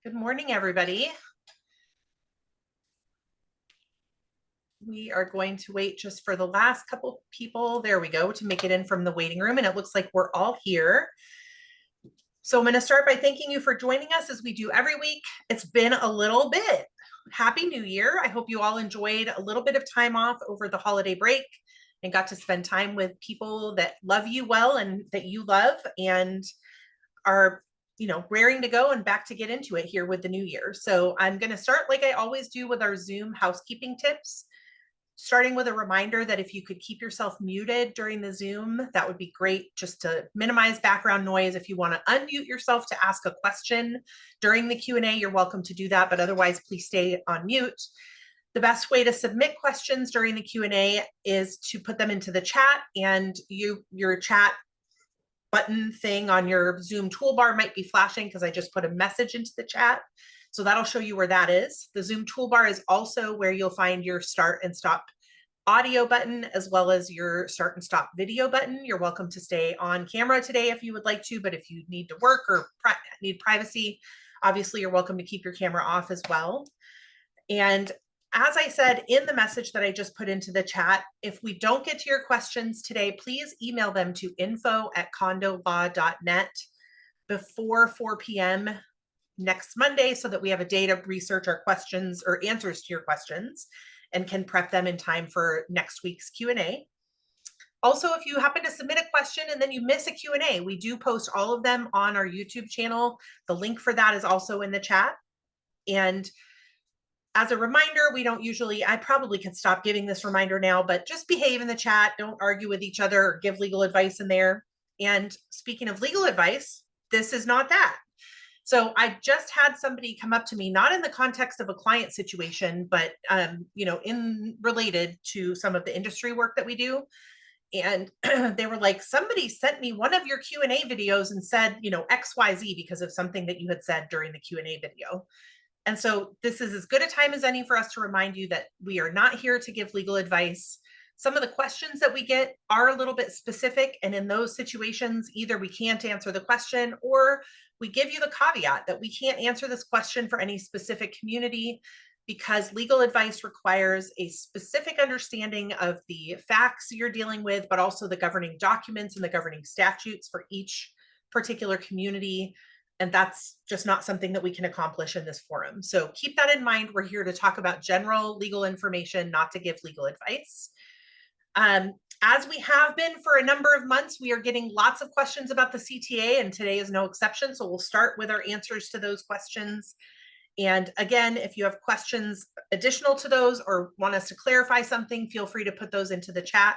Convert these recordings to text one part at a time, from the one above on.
Good morning, everybody. We are going to wait just for the last couple people, there we go, to make it in from the waiting room, and it looks like we're all here. So I'm going to start by thanking you for joining us as we do every week. It's been a little bit. Happy New Year. I hope you all enjoyed a little bit of time off over the holiday break and got to spend time with people that love you well and that you love and are raring to go and back to get into it here with the new year. So I'm going to start like I always do with our Zoom housekeeping tips, starting with a reminder that if you could keep yourself muted during the Zoom, that would be great, just to minimize background noise. If you want to unmute yourself to ask a question during the Q&A, you're welcome to do that, but otherwise please stay on mute. The best way to submit questions during the Q&A is to put them into the chat, and your chat button thing on your Zoom toolbar might be flashing because I just put a message into the chat. So that'll show you where that is. The Zoom toolbar is also where you'll find your start and stop audio button, as well as your start and stop video button. You're welcome to stay on camera today if you would like to, but if you need to work or need privacy, obviously you're welcome to keep your camera off as well. And as I said in the message that I just put into the chat, if we don't get to your questions today, please email them to info@condolaw.net before 4 p.m. next Monday so that we have a day to research our questions or answers to your questions and can prep them in time for next week's Q&A. Also, if you happen to submit a question and then you miss a Q&A, we do post all of them on our YouTube channel. The link for that is also in the chat. And as a reminder, we don't usually, I probably could stop giving this reminder now, but just behave in the chat. Don't argue with each other or give legal advice in there. And speaking of legal advice, this is not that. So I just had somebody come up to me, not in the context of a client situation, but in related to some of the industry work that we do. And they were like, somebody sent me one of your Q&A videos and said, XYZ because of something that you had said during the Q&A video. And so this is as good a time as any for us to remind you that we are not here to give legal advice. Some of the questions that we get are a little bit specific, and in those situations, either we can't answer the question or we give you the caveat that we can't answer this question for any specific community because legal advice requires a specific understanding of the facts you're dealing with, but also the governing documents and the governing statutes for each particular community. And that's just not something that we can accomplish in this forum. So keep that in mind. We're here to talk about general legal information, not to give legal advice. As we have been for a number of months, we are getting lots of questions about the CTA, and today is no exception. So we'll start with our answers to those questions. And again, if you have questions additional to those or want us to clarify something, feel free to put those into the chat.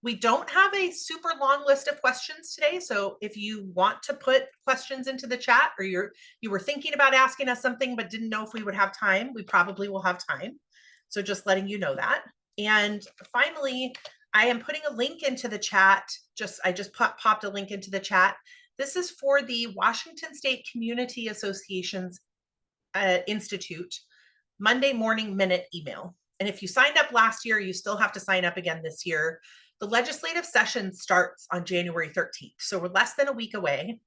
We don't have a super long list of questions today. So if you want to put questions into the chat, or you were thinking about asking us something but didn't know if we would have time, we probably will have time. So just letting you know that. And finally, I am putting a link into the chat. I just popped a link into the chat. This is for the Washington State Community Associations Institute Monday morning minute email. And if you signed up last year, you still have to sign up again this year. The legislative session starts on January 13th. So we're less than a week away.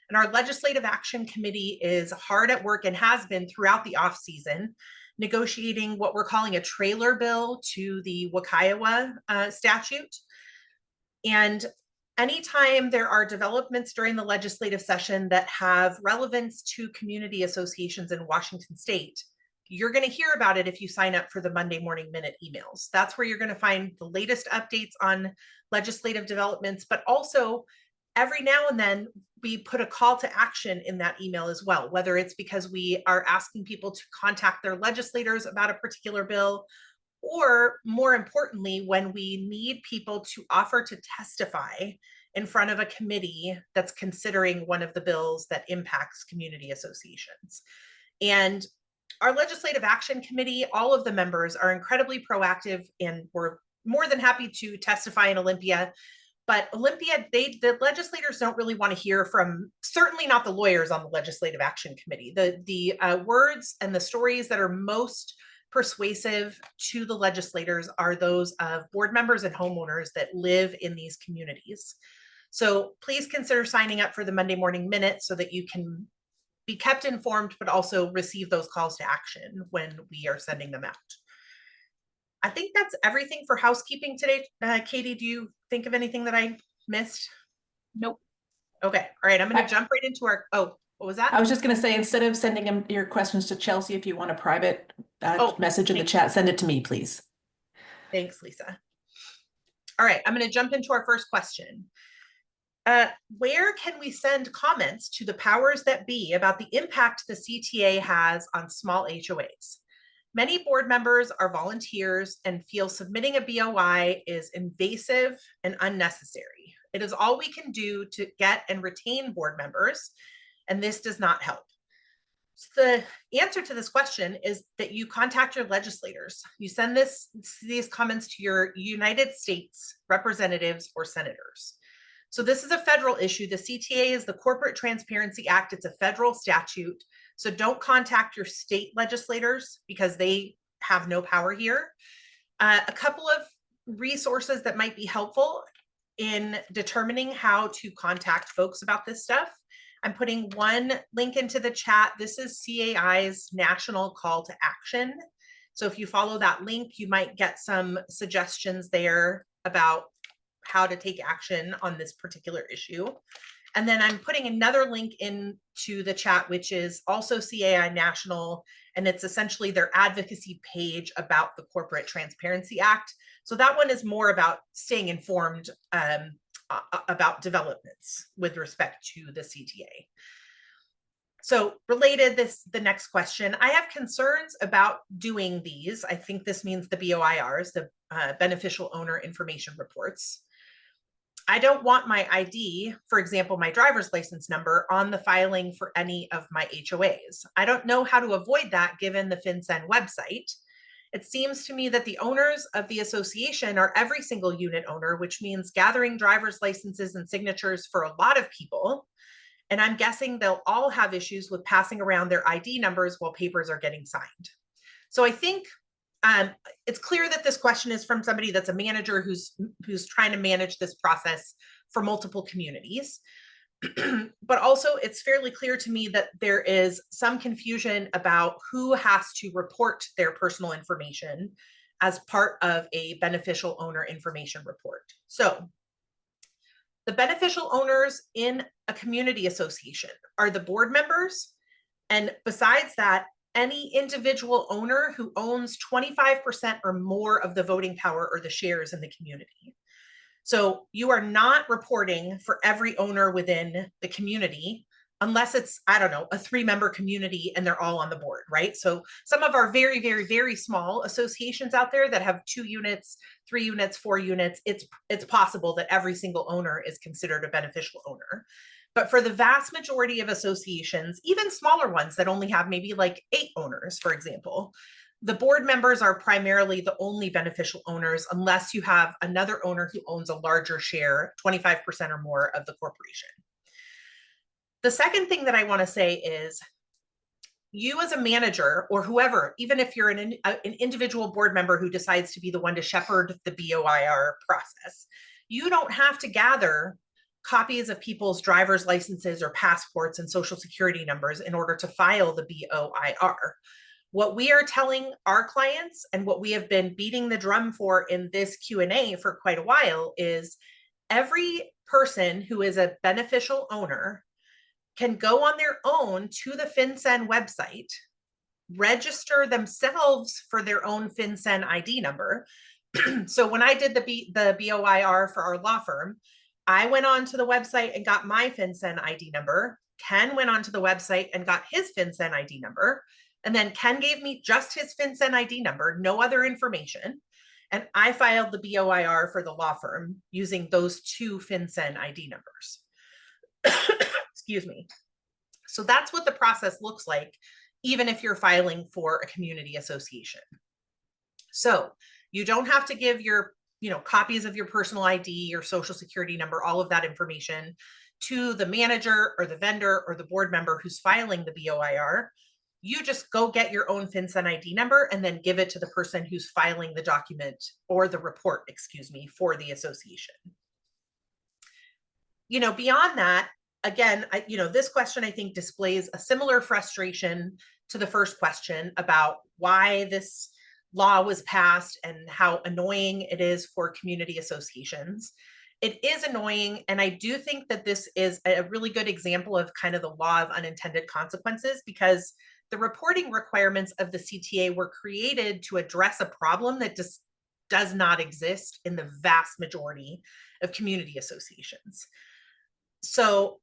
And our Legislative Action Committee is hard at work and has been throughout the off season, negotiating what we're calling a trailer bill to the Wakaiowa statute. And anytime there are developments during the legislative session that have relevance to community associations in Washington State, you're going to hear about it if you sign up for the Monday morning minute emails. That's where you're going to find the latest updates on legislative developments, but also every now and then we put a call to action in that email as well, whether it's because we are asking people to contact their legislators about a particular bill, or more importantly, when we need people to offer to testify in front of a committee that's considering one of the bills that impacts community associations. And our Legislative Action Committee, all of the members are incredibly proactive, and we're more than happy to testify in Olympia. But Olympia, the legislators don't really want to hear from, certainly not the lawyers on the Legislative Action Committee. The words and the stories that are most persuasive to the legislators are those of board members and homeowners that live in these communities. So please consider signing up for the Monday morning minute so that you can be kept informed, but also receive those calls to action when we are sending them out. I think that's everything for housekeeping today. Katie, do you think of anything that I missed? Nope. Okay. All right. I'm going to jump right into our, oh, what was that? I was just going to say, instead of sending them your questions to Chelsea, if you want a private message in the chat, send it to me, please. Thanks, Lisa. All right. I'm going to jump into our first question. Where can we send comments to the powers that be about the impact the CTA has on small HOAs? Many board members are volunteers and feel submitting a BOI is invasive and unnecessary. It is all we can do to get and retain board members, and this does not help. So the answer to this question is that you contact your legislators. You send these comments to your United States representatives or senators. So this is a federal issue. The CTA is the Corporate Transparency Act. It's a federal statute. So don't contact your state legislators because they have no power here. A couple of resources that might be helpful in determining how to contact folks about this stuff. I'm putting one link into the chat. This is CAI's national call to action. So if you follow that link, you might get some suggestions there about how to take action on this particular issue. And then I'm putting another link into the chat, which is also CAI National, and it's essentially their advocacy page about the Corporate Transparency Act. So that one is more about staying informed about developments with respect to the CTA. So related, the next question, I have concerns about doing these. I think this means the BOIRs, the beneficial owner information reports. I don't want my ID, for example, my driver's license number, on the filing for any of my HOAs. I don't know how to avoid that given the FinCEN website. It seems to me that the owners of the association are every single unit owner, which means gathering driver's licenses and signatures for a lot of people. And I'm guessing they'll all have issues with passing around their ID numbers while papers are getting signed. So I think it's clear that this question is from somebody that's a manager who's trying to manage this process for multiple communities. But also it's fairly clear to me that there is some confusion about who has to report their personal information as part of a beneficial owner information report. So the beneficial owners in a community association are the board members. And besides that, any individual owner who owns 25% or more of the voting power or the shares in the community. So you are not reporting for every owner within the community, unless it's, I don't know, a 3-member community and they're all on the board, right? So some of our very, very, very small associations out there that have 2 units, 3 units, 4 units, it's possible that every single owner is considered a beneficial owner. But for the vast majority of associations, even smaller ones that only have maybe like 8 owners, for example, the board members are primarily the only beneficial owners unless you have another owner who owns a larger share, 25% or more of the corporation. The second thing that I want to say is you as a manager or whoever, even if you're an individual board member who decides to be the one to shepherd the BOIR process, you don't have to gather copies of people's driver's licenses or passports and social security numbers in order to file the BOIR. What we are telling our clients and what we have been beating the drum for in this Q&A for quite a while is every person who is a beneficial owner can go on their own to the FinCEN website, register themselves for their own FinCEN ID number. So when I did the BOIR for our law firm, I went onto the website and got my FinCEN ID number. Ken went onto the website and got his FinCEN ID number. And then Ken gave me just his FinCEN ID number, no other information. And I filed the BOIR for the law firm using those 2 FinCEN ID numbers. Excuse me. So that's what the process looks like, even if you're filing for a community association. So you don't have to give your, copies of your personal ID, your social security number, all of that information to the manager or the vendor or the board member who's filing the BOIR. You just go get your own FinCEN ID number and then give it to the person who's filing the document or the report, for the association. Beyond that, again, this question I think displays a similar frustration to the first question about why this law was passed and how annoying it is for community associations. It is annoying, and I do think that this is a really good example of kind of the law of unintended consequences, because the reporting requirements of the CTA were created to address a problem that just does not exist in the vast majority of community associations. So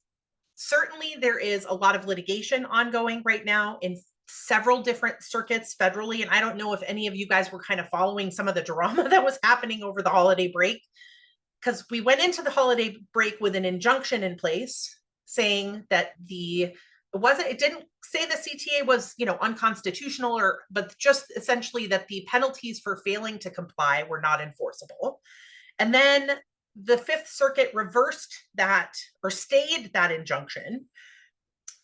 certainly there is a lot of litigation ongoing right now in several different circuits federally. And I don't know if any of you guys were kind of following some of the drama that was happening over the holiday break, because we went into the holiday break with an injunction in place saying that it didn't say the CTA was, unconstitutional, but just essentially that the penalties for failing to comply were not enforceable. And then the Fifth Circuit reversed that, or stayed that injunction.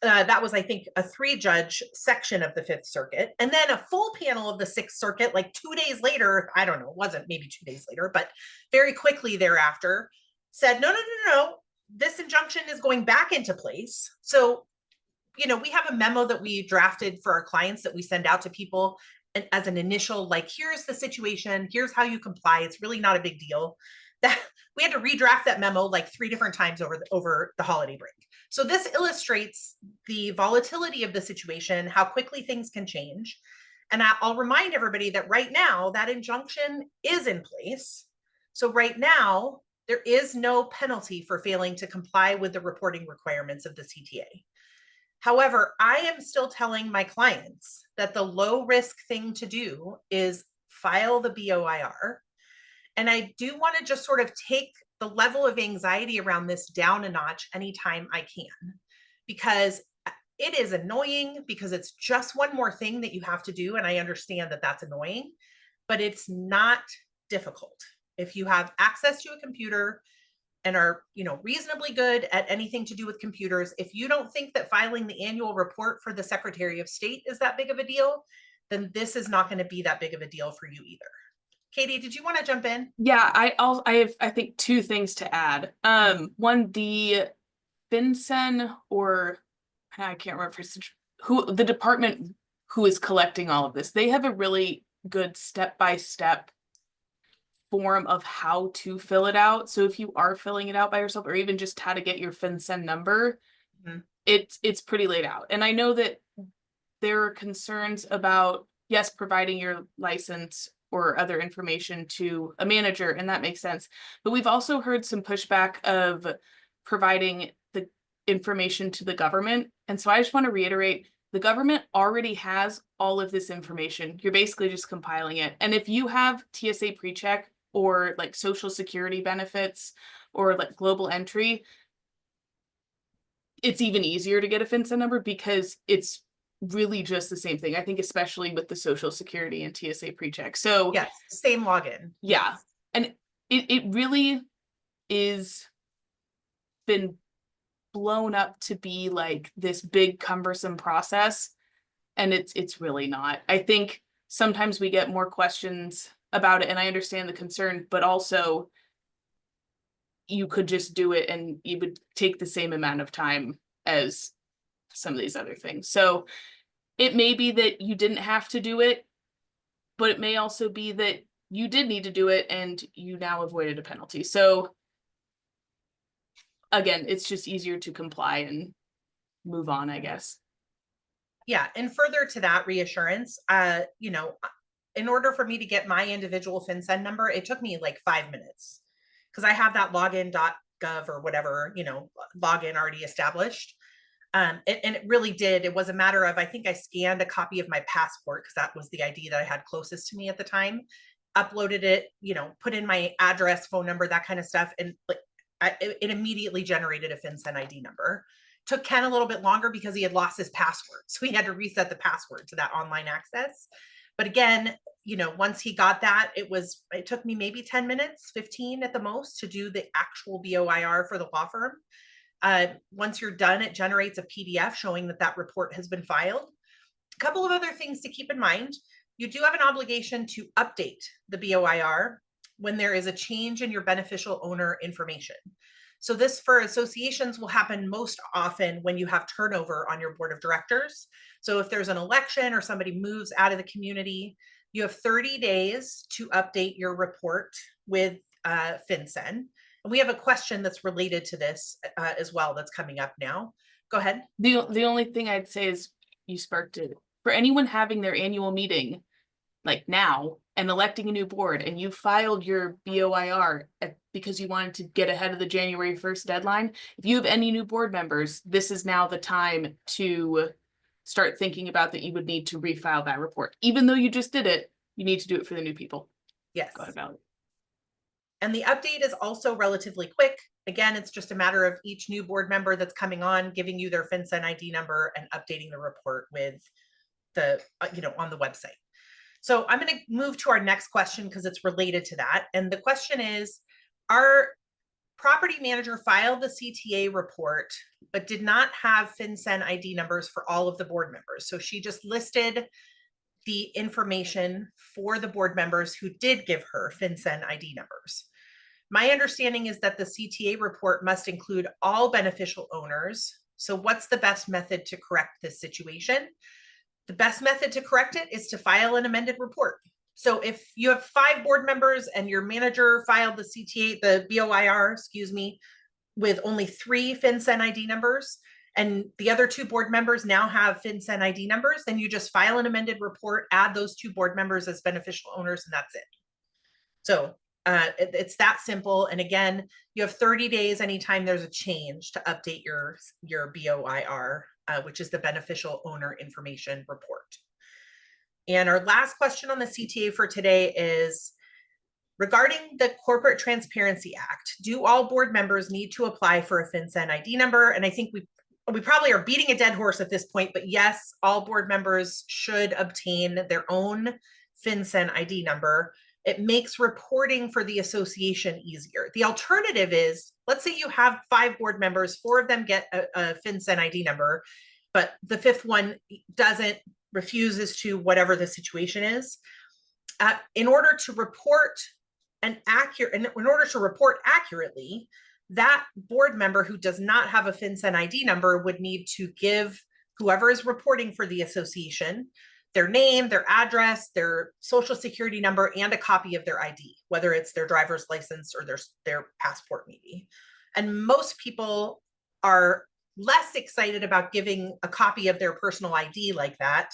That was, I think, a 3-judge section of the Fifth Circuit. And then a full panel of the Sixth Circuit, like 2 days later, I don't know, it wasn't maybe 2 days later, but very quickly thereafter, said, no, this injunction is going back into place. So, we have a memo that we drafted for our clients that we send out to people as an initial, like, here's the situation, here's how you comply. It's really not a big deal. That we had to redraft that memo like 3 different times over the holiday break. So this illustrates the volatility of the situation, how quickly things can change. And I'll remind everybody that right now that injunction is in place. So right now there is no penalty for failing to comply with the reporting requirements of the CTA. However, I am still telling my clients that the low risk thing to do is file the BOIR. And I do want to just sort of take the level of anxiety around this down a notch anytime I can, because it is annoying, because it's just one more thing that you have to do. And I understand that that's annoying, but it's not difficult. If you have access to a computer and are, reasonably good at anything to do with computers, if you don't think that filing the annual report for the Secretary of State is that big of a deal, then this is not going to be that big of a deal for you either. Katie, did you want to jump in? Yeah, I have, I think, 2 things to add. One, the FinCEN, or I can't remember who the department who is collecting all of this, they have a really good step-by-step form of how to fill it out. So if you are filling it out by yourself, or even just how to get your FinCEN number, it's pretty laid out. And I know that there are concerns about, yes, providing your license or other information to a manager, and that makes sense. But we've also heard some pushback of providing the information to the government. And so I just want to reiterate, the government already has all of this information. You're basically just compiling it. And if you have TSA PreCheck or like Social Security benefits or like global entry, it's even easier to get a FinCEN number because it's really just the same thing. I think especially with the Social Security and TSA PreCheck. So yes, same login. Yeah. And it really is been blown up to be like this big cumbersome process. And it's really not. I think sometimes we get more questions about it, and I understand the concern, but also you could just do it and you would take the same amount of time as some of these other things. So it may be that you didn't have to do it, but it may also be that you did need to do it and you now avoided a penalty. So again, it's just easier to comply and move on, I guess. Yeah, and further to that reassurance, in order for me to get my individual FinCEN number, it took me like 5 minutes, because I have that login.gov or whatever, login already established. And it really did. It was a matter of, I think I scanned a copy of my passport, because that was the ID that I had closest to me at the time, uploaded it, put in my address, phone number, that kind of stuff. And it immediately generated a FinCEN ID number. Took Ken a little bit longer because he had lost his password. So he had to reset the password to that online access. But again, once he got that, it took me maybe 10 minutes, 15 at the most, to do the actual BOIR for the law firm. Once you're done, it generates a PDF showing that report has been filed. A couple of other things to keep in mind. You do have an obligation to update the BOIR when there is a change in your beneficial owner information. So this for associations will happen most often when you have turnover on your board of directors. So if there's an election or somebody moves out of the community, you have 30 days to update your report with FinCEN. And we have a question that's related to this as well that's coming up now. Go ahead. The only thing I'd say is you sparked it. For anyone having their annual meeting, like now, and electing a new board, and you filed your BOIR because you wanted to get ahead of the January 1st deadline, if you have any new board members, this is now the time to start thinking about that you would need to refile that report. Even though you just did it, you need to do it for the new people. Yes. Go ahead, Valerie. And the update is also relatively quick. Again, it's just a matter of each new board member that's coming on, giving you their FinCEN ID number and updating the report with the, on the website. So I'm going to move to our next question because it's related to that. And the question is, our property manager filed the CTA report, but did not have FinCEN ID numbers for all of the board members. So she just listed the information for the board members who did give her FinCEN ID numbers. My understanding is that the CTA report must include all beneficial owners. So what's the best method to correct this situation? The best method to correct it is to file an amended report. So if you have 5 board members and your manager filed the CTA, the BOIR, with only 3 FinCEN ID numbers, and the other 2 board members now have FinCEN ID numbers, then you just file an amended report, add those 2 board members as beneficial owners, and that's it. So it's that simple. And again, you have 30 days anytime there's a change to update your BOIR, which is the beneficial owner information report. And our last question on the CTA for today is, regarding the Corporate Transparency Act, do all board members need to apply for a FinCEN ID number? And I think we probably are beating a dead horse at this point, but yes, all board members should obtain their own FinCEN ID number. It makes reporting for the association easier. The alternative is, let's say you have 5 board members, 4 of them get a FinCEN ID number, but the 5th one refuses to, whatever the situation is. In order to report accurately, that board member who does not have a FinCEN ID number would need to give whoever is reporting for the association their name, their address, their social security number, and a copy of their ID, whether it's their driver's license or their passport maybe. And most people are less excited about giving a copy of their personal ID like that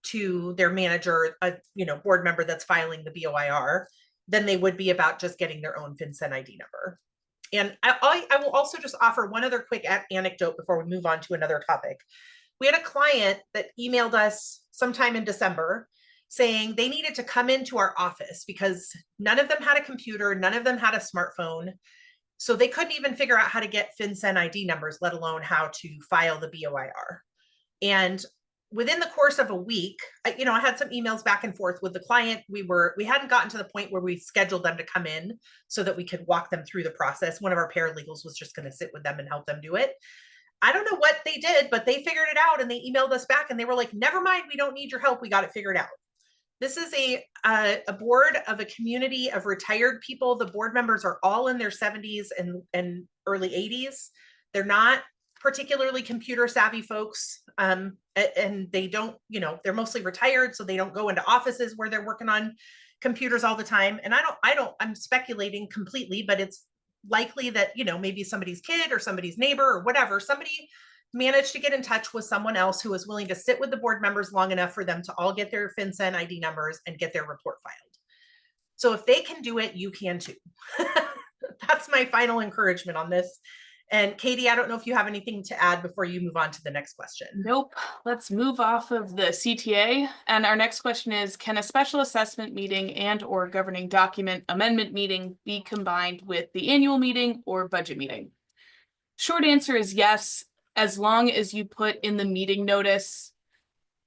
to their manager, a board member that's filing the BOIR, than they would be about just getting their own FinCEN ID number. And I will also just offer one other quick anecdote before we move on to another topic. We had a client that emailed us sometime in December saying they needed to come into our office because none of them had a computer, none of them had a smartphone. So they couldn't even figure out how to get FinCEN ID numbers, let alone how to file the BOIR. And within the course of a week, I had some emails back and forth with the client. We hadn't gotten to the point where we scheduled them to come in so that we could walk them through the process. One of our paralegals was just going to sit with them and help them do it. I don't know what they did, but they figured it out and they emailed us back and they were like, never mind, we don't need your help. We got it figured out. This is a board of a community of retired people. The board members are all in their 70s and early 80s. They're not particularly computer savvy folks. And they don't, they're mostly retired, so they don't go into offices where they're working on computers all the time. And I'm speculating completely, but it's likely that, maybe somebody's kid or somebody's neighbor or whatever, somebody managed to get in touch with someone else who was willing to sit with the board members long enough for them to all get their FinCEN ID numbers and get their report filed. So if they can do it, you can too. That's my final encouragement on this. And Katie, I don't know if you have anything to add before you move on to the next question. Nope. Let's move off of the CTA. And our next question is, can a special assessment meeting and or governing document amendment meeting be combined with the annual meeting or budget meeting? Short answer is yes, as long as you put in the meeting notice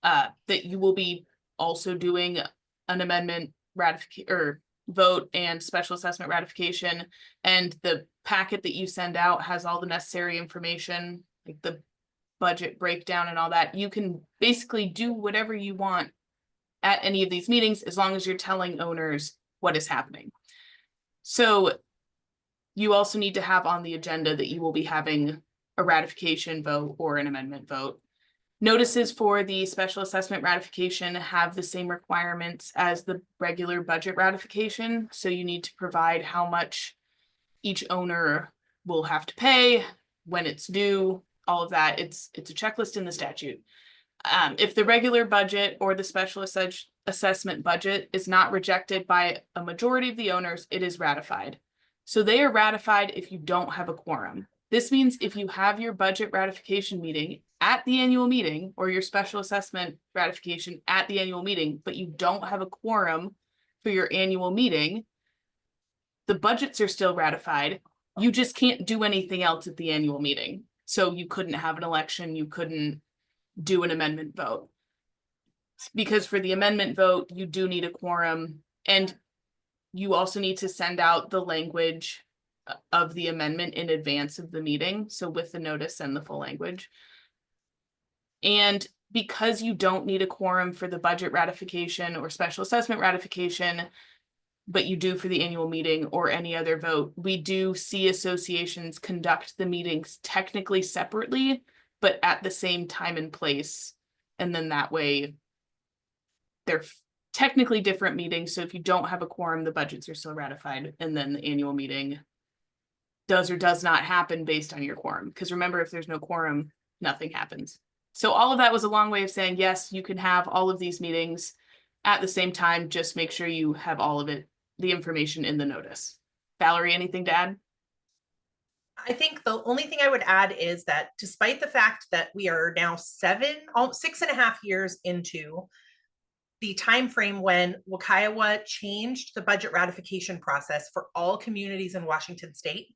that you will be also doing an amendment ratification or vote and special assessment ratification, and the packet that you send out has all the necessary information, like the budget breakdown and all that. You can basically do whatever you want at any of these meetings as long as you're telling owners what is happening. So you also need to have on the agenda that you will be having a ratification vote or an amendment vote. Notices for the special assessment ratification have the same requirements as the regular budget ratification. So you need to provide how much each owner will have to pay, when it's due, all of that. It's a checklist in the statute. If the regular budget or the special assessment budget is not rejected by a majority of the owners, it is ratified. So they are ratified if you don't have a quorum. This means if you have your budget ratification meeting at the annual meeting or your special assessment ratification at the annual meeting, but you don't have a quorum for your annual meeting, the budgets are still ratified. You just can't do anything else at the annual meeting. So you couldn't have an election, you couldn't do an amendment vote. Because for the amendment vote, you do need a quorum, and you also need to send out the language of the amendment in advance of the meeting. So with the notice and the full language. And because you don't need a quorum for the budget ratification or special assessment ratification, but you do for the annual meeting or any other vote, we do see associations conduct the meetings technically separately, but at the same time and place. And then that way they're technically different meetings. So if you don't have a quorum, the budgets are still ratified. And then the annual meeting does or does not happen based on your quorum. Because remember, if there's no quorum, nothing happens. So all of that was a long way of saying, yes, you can have all of these meetings at the same time. Just make sure you have all of it, the information in the notice. Valerie, anything to add? I think the only thing I would add is that despite the fact that we are now 6.5 years into the time frame when Wakaiowa changed the budget ratification process for all communities in Washington state,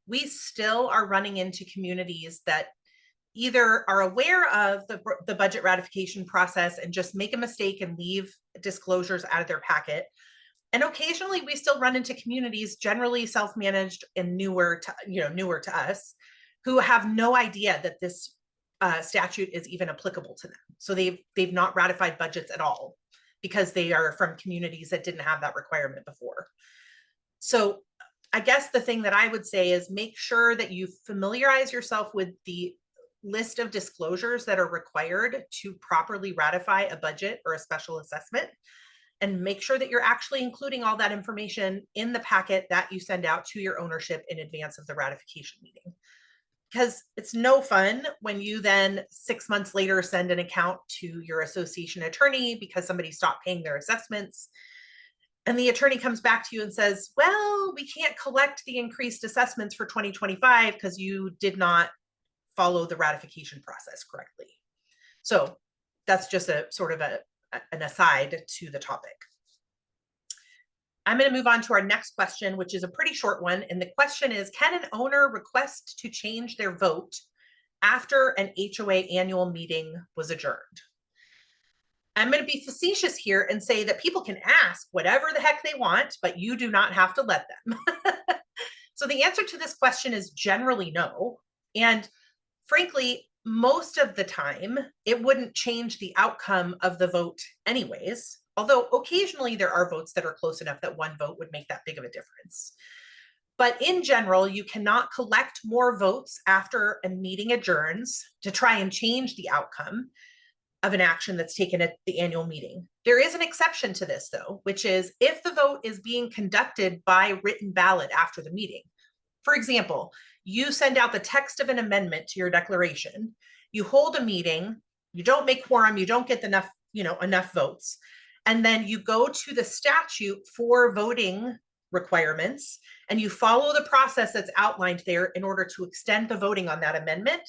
we still are running into communities that either are aware of the budget ratification process and just make a mistake and leave disclosures out of their packet. And occasionally we still run into communities, generally self-managed and newer to us, who have no idea that this statute is even applicable to them. So they've not ratified budgets at all because they are from communities that didn't have that requirement before. So I guess the thing that I would say is make sure that you familiarize yourself with the list of disclosures that are required to properly ratify a budget or a special assessment, and make sure that you're actually including all that information in the packet that you send out to your ownership in advance of the ratification meeting. Because it's no fun when you then 6 months later send an account to your association attorney because somebody stopped paying their assessments. And the attorney comes back to you and says, well, we can't collect the increased assessments for 2025 because you did not follow the ratification process correctly. So that's just a sort of an aside to the topic. I'm going to move on to our next question, which is a pretty short one. And the question is, can an owner request to change their vote after an HOA annual meeting was adjourned? I'm going to be facetious here and say that people can ask whatever the heck they want, but you do not have to let them. So the answer to this question is generally no. And frankly, most of the time, it wouldn't change the outcome of the vote anyways, although occasionally there are votes that are close enough that one vote would make that big of a difference. But in general, you cannot collect more votes after a meeting adjourns to try and change the outcome of an action that's taken at the annual meeting. There is an exception to this, though, which is if the vote is being conducted by written ballot after the meeting. For example, you send out the text of an amendment to your declaration, you hold a meeting, you don't make quorum, you don't get enough votes, and then you go to the statute for voting requirements and you follow the process that's outlined there in order to extend the voting on that amendment.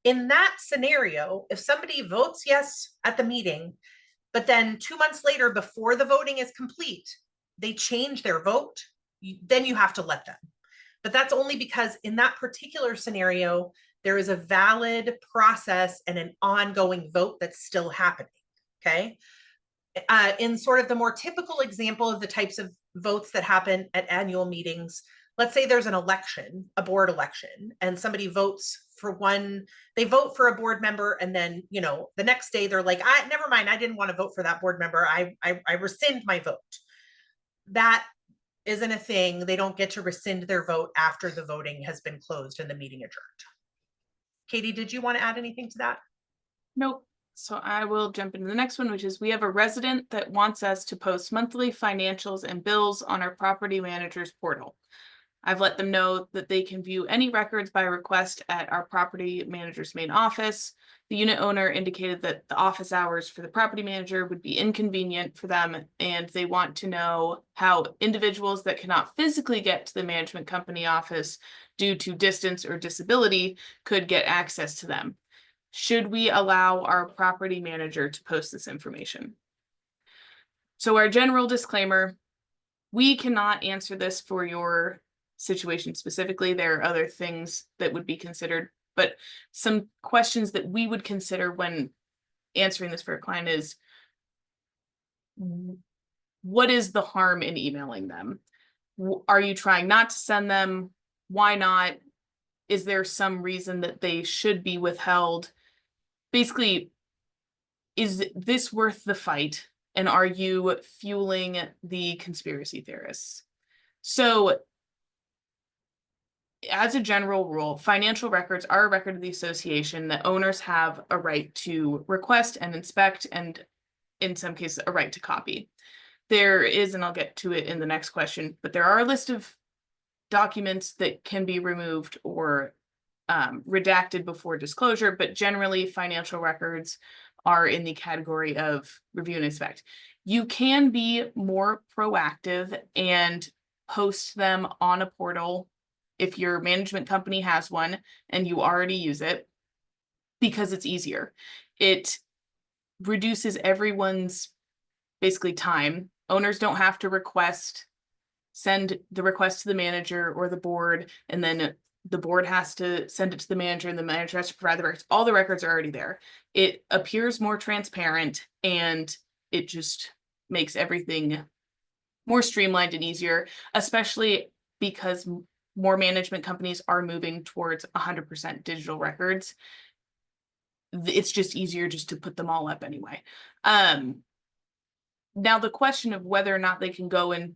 In that scenario, if somebody votes yes at the meeting, but then 2 months later, before the voting is complete, they change their vote, then you have to let them. But that's only because in that particular scenario, there is a valid process and an ongoing vote that's still happening, okay? In sort of the more typical example of the types of votes that happen at annual meetings, let's say there's an election, a board election, and somebody votes for they vote for a board member, and then, the next day they're like, never mind, I didn't want to vote for that board member. I rescind my vote. That isn't a thing. They don't get to rescind their vote after the voting has been closed and the meeting adjourned. Katie, did you want to add anything to that? Nope. So I will jump into the next one, which is we have a resident that wants us to post monthly financials and bills on our property manager's portal. I've let them know that they can view any records by request at our property manager's main office. The unit owner indicated that the office hours for the property manager would be inconvenient for them, and they want to know how individuals that cannot physically get to the management company office due to distance or disability could get access to them. Should we allow our property manager to post this information? So our general disclaimer, we cannot answer this for your situation specifically. There are other things that would be considered, but some questions that we would consider when answering this for a client is, what is the harm in emailing them? Are you trying not to send them? Why not? Is there some reason that they should be withheld? Basically, is this worth the fight? And are you fueling the conspiracy theorists? So as a general rule, financial records are a record of the association that owners have a right to request and inspect, and in some cases, a right to copy. There is, and I'll get to it in the next question, but there are a list of documents that can be removed or redacted before disclosure, but generally financial records are in the category of review and inspect. You can be more proactive and post them on a portal if your management company has one and you already use it, because it's easier. It reduces everyone's basically time. Owners don't have to send the request to the manager or the board, and then the board has to send it to the manager and the manager has to provide the records. All the records are already there. It appears more transparent, and it just makes everything more streamlined and easier, especially because more management companies are moving towards 100% digital records. It's just easier just to put them all up anyway. Now the question of whether or not they can go and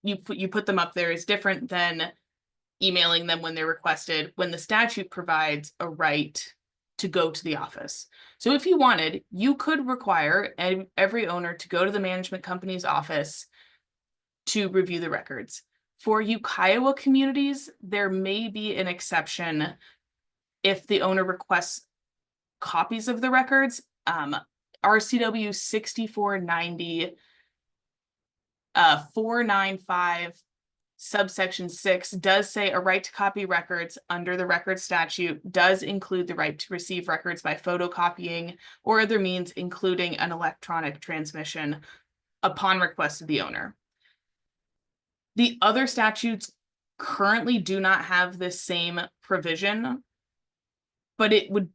you put them up there is different than emailing them when they're requested, when the statute provides a right to go to the office. So if you wanted, you could require every owner to go to the management company's office to review the records. For Ukiah communities, there may be an exception if the owner requests copies of the records. RCW 6490 495 subsection 6 does say a right to copy records under the record statute does include the right to receive records by photocopying or other means, including an electronic transmission upon request of the owner. The other statutes currently do not have this same provision, but it would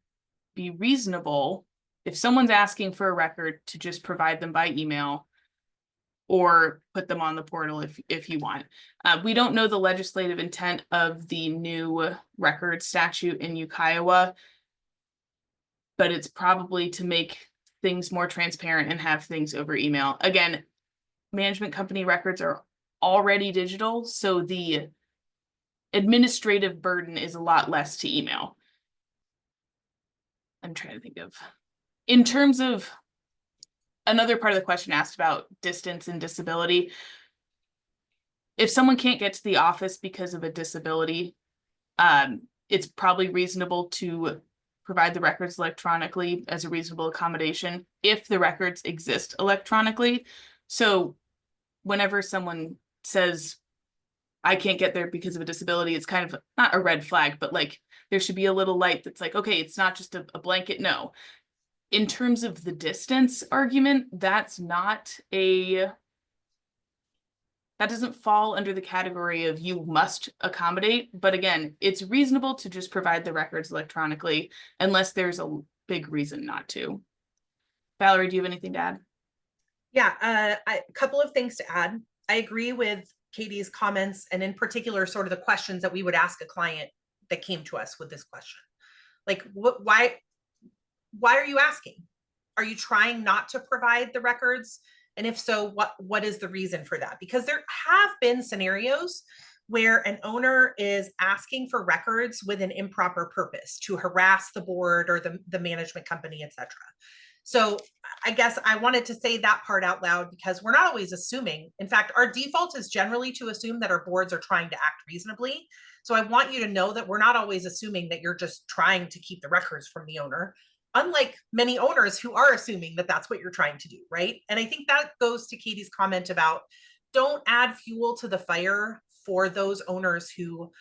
be reasonable if someone's asking for a record to just provide them by email or put them on the portal if you want. We don't know the legislative intent of the new record statute in Ukiah, but it's probably to make things more transparent and have things over email. Again, management company records are already digital, so the administrative burden is a lot less to email. I'm trying to think of, in terms of another part of the question asked about distance and disability. If someone can't get to the office because of a disability, it's probably reasonable to provide the records electronically as a reasonable accommodation if the records exist electronically. So whenever someone says, I can't get there because of a disability, it's kind of not a red flag, but like there should be a little light that's like, okay, it's not just a blanket no. In terms of the distance argument, that doesn't fall under the category of you must accommodate. But again, it's reasonable to just provide the records electronically unless there's a big reason not to. Valerie, do you have anything to add? Yeah, a couple of things to add. I agree with Katie's comments, and in particular, sort of the questions that we would ask a client that came to us with this question. Like, why are you asking? Are you trying not to provide the records And if so, what is the reason for that? Because there have been scenarios where an owner is asking for records with an improper purpose to harass the board or the management company, etc. So I guess I wanted to say that part out loud because we're not always assuming. In fact, our default is generally to assume that our boards are trying to act reasonably. So I want you to know that we're not always assuming that you're just trying to keep the records from the owner, unlike many owners who are assuming that that's what you're trying to do, right? And I think that goes to Katie's comment about don't add fuel to the fire for those owners who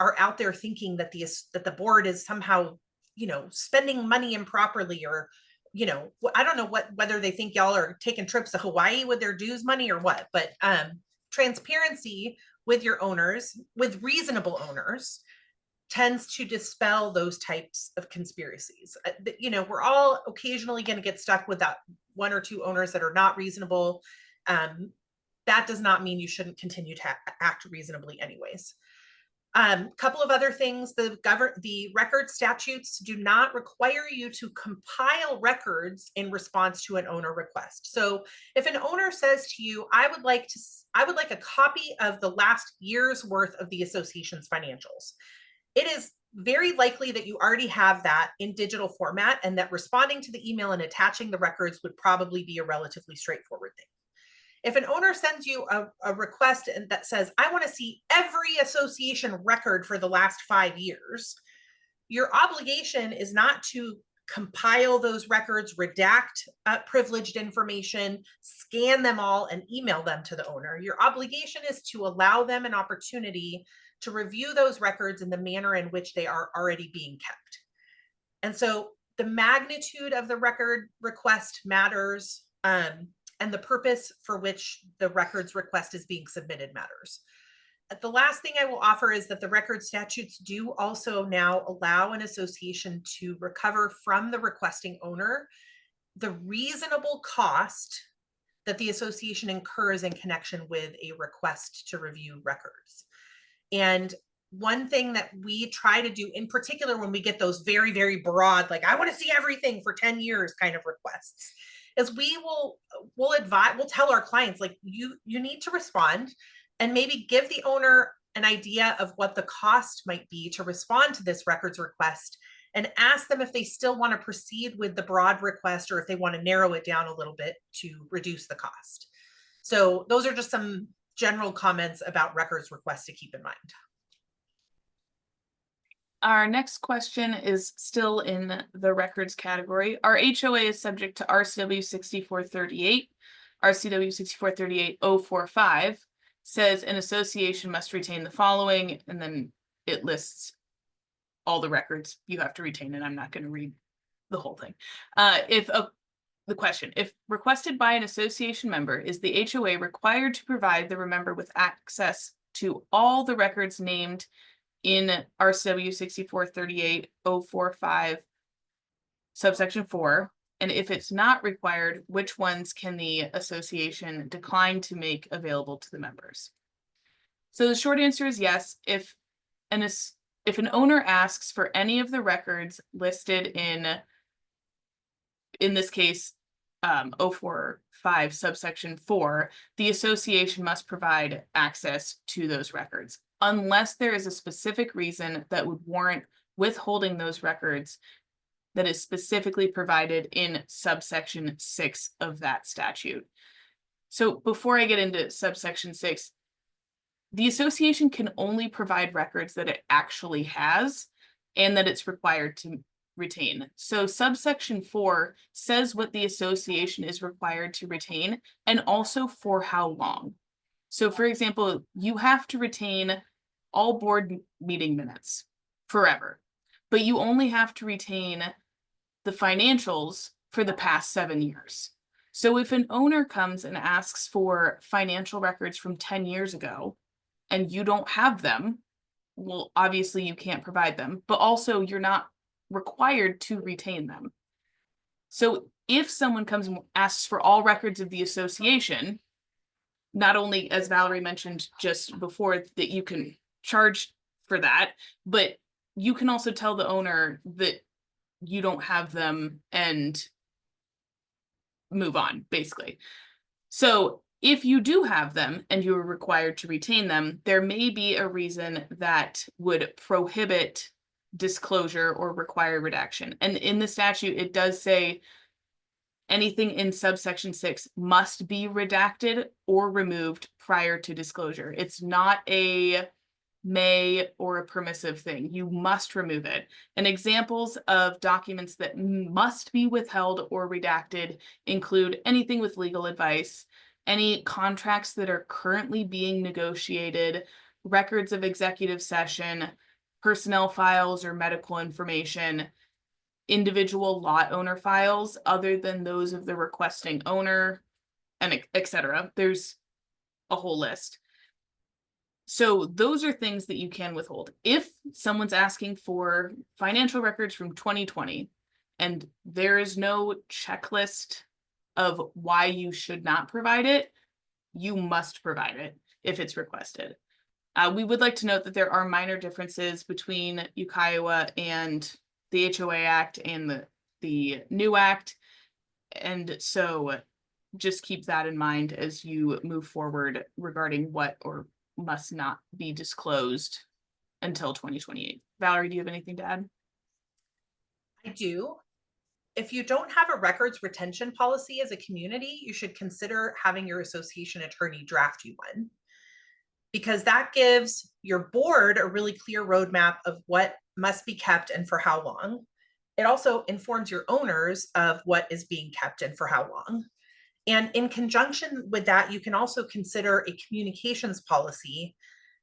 are out there thinking that the board is somehow, spending money improperly, or I don't know whether they think y'all are taking trips to Hawaii with their dues money or what, but transparency with your owners, with reasonable owners, tends to dispel those types of conspiracies. We're all occasionally going to get stuck with that one or two owners that are not reasonable. That does not mean you shouldn't continue to act reasonably anyways. Couple of other things, the record statutes do not require you to compile records in response to an owner request. So if an owner says to you, I would like a copy of the last year's worth of the association's financials, it is very likely that you already have that in digital format, and that responding to the email and attaching the records would probably be a relatively straightforward thing. If an owner sends you a request that says, I want to see every association record for the last 5 years, your obligation is not to compile those records, redact privileged information, scan them all, and email them to the owner. Your obligation is to allow them an opportunity to review those records in the manner in which they are already being kept. And so the magnitude of the record request matters. And the purpose for which the records request is being submitted matters. The last thing I will offer is that the record statutes do also now allow an association to recover from the requesting owner the reasonable cost that the association incurs in connection with a request to review records. And one thing that we try to do, in particular when we get those very, very broad, like I want to see everything for 10 years kind of requests, is we'll tell our clients, like, you need to respond and maybe give the owner an idea of what the cost might be to respond to this records request, and ask them if they still want to proceed with the broad request or if they want to narrow it down a little bit to reduce the cost. So those are just some general comments about records requests to keep in mind. Our next question is still in the records category. Our HOA is subject to RCW 6438. RCW 6438-045 says an association must retain the following, and then it lists all the records you have to retain, and I'm not going to read the whole thing. The question, if requested by an association member, is the HOA required to provide the member with access to all the records named in RCW 6438-045 subsection 4, and if it's not required, which ones can the association decline to make available to the members? So the short answer is yes. If an owner asks for any of the records listed in this case 045 subsection 4, the association must provide access to those records, unless there is a specific reason that would warrant withholding those records that is specifically provided in subsection 6 of that statute. So before I get into subsection 6, the association can only provide records that it actually has and that it's required to retain. So subsection 4 says what the association is required to retain, and also for how long. So for example, you have to retain all board meeting minutes forever, but you only have to retain the financials for the past 7 years. So if an owner comes and asks for financial records from 10 years ago and you don't have them, well, obviously you can't provide them, but also you're not required to retain them. So if someone comes and asks for all records of the association, not only, as Valerie mentioned just before, that you can charge for that, but you can also tell the owner that you don't have them and move on, basically. So if you do have them and you are required to retain them, there may be a reason that would prohibit disclosure or require redaction. And in the statute, it does say anything in subsection 6 must be redacted or removed prior to disclosure. It's not a may or a permissive thing. You must remove it. And examples of documents that must be withheld or redacted include anything with legal advice, any contracts that are currently being negotiated, records of executive session, personnel files or medical information, individual lot owner files other than those of the requesting owner, and etc. There's a whole list. So those are things that you can withhold. If someone's asking for financial records from 2020 and there is no checklist of why you should not provide it, you must provide it if it's requested. We would like to note that there are minor differences between Ukiah and the HOA Act and the new act. And so just keep that in mind as you move forward regarding what or must not be disclosed until 2028. Valerie, do you have anything to add? I do. If you don't have a records retention policy as a community, you should consider having your association attorney draft you one, because that gives your board a really clear roadmap of what must be kept and for how long. It also informs your owners of what is being kept and for how long. And in conjunction with that, you can also consider a communications policy